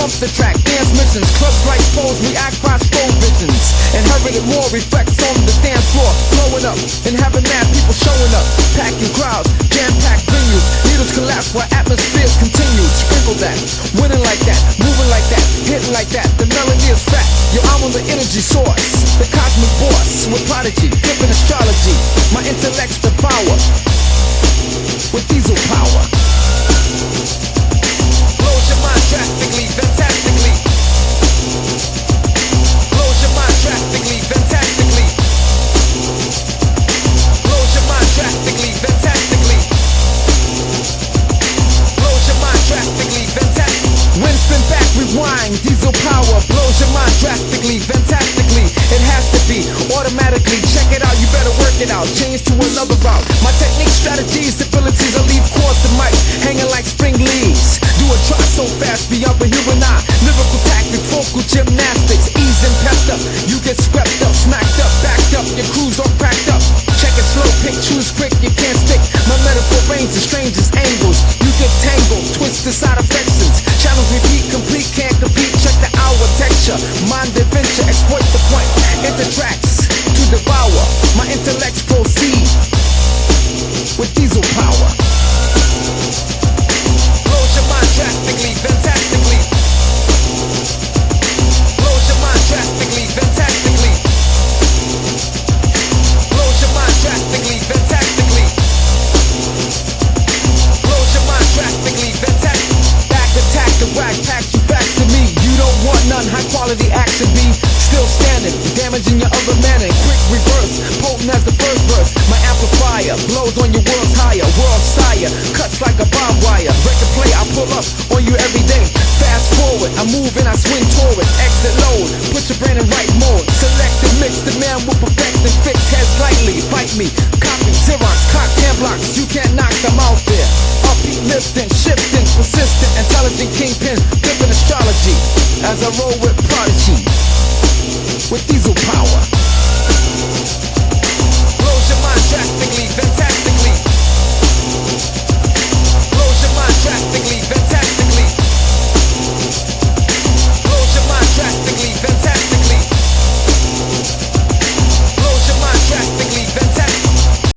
up the track, dance missions, clubs like foes, react by slow visions. Inherited more reflects on the dance floor, blowing up and having mad people showing up, packing crowds, jam-packed venues. Needles collapse while atmospheres continue. Sprinkle that, winning like that, moving like that, hitting like that. The melody is fat. Yo, I'm on the energy source, the cosmic boss with Prodigy, flipping astrology. My intellect's devour with diesel power. Blows your mind drastically, fantastically. Blows your mind drastically, fantastically. Blows your mind drastically, fantastically. Blows your mind drastically, fantastically. Wind spin back, rewind, diesel power. Blows your mind drastically, fantastically. It has to be automatically. Check it out, you better work it out. Change to another route. My technique, strategies, abilities, I leave chords to mic, hanging like spring leaves. Do a try so fast, beyond the human eye. Lyrical tactics, vocal gymnastics, ease and pepped up. You get swept up, smacked up, backed up. Your crew's all cracked up. Check it slow, pick, choose quick, you can't stick. My metaphor range the strangest angles. You get tangled, twisted side affections. Channels repeat, complete, can't compete. Check the hour texture, mind adventure, exploit the point. Enter tracks to devour. My intellects proceed with diesel power. Blows your mind drastically, fantastically. Blows your mind drastically, fantastically. Blows your mind drastically, fantastically. Blows your mind drastically, fantastically. Back attack the whack, pack you back to me. You don't want none, high quality action be still standing, damaging your other manner. Quick reverse, potent as the first verse. My amplifier blows on your world's higher, world sire, cuts like a barbed wire. Record play, I pull up on you every day. Fast forward, I move and I swing toward. Exit load, put your brain in right mode. Select and mix, the man will perfect and fix. Heads lightly, bite me, copy, Xerox, cock, hand blocks. You can't knock them out there. Upbeat, lifting, shifting, persistent, intelligent kingpin, flipping astrology. As I roll with Prodigy with diesel power.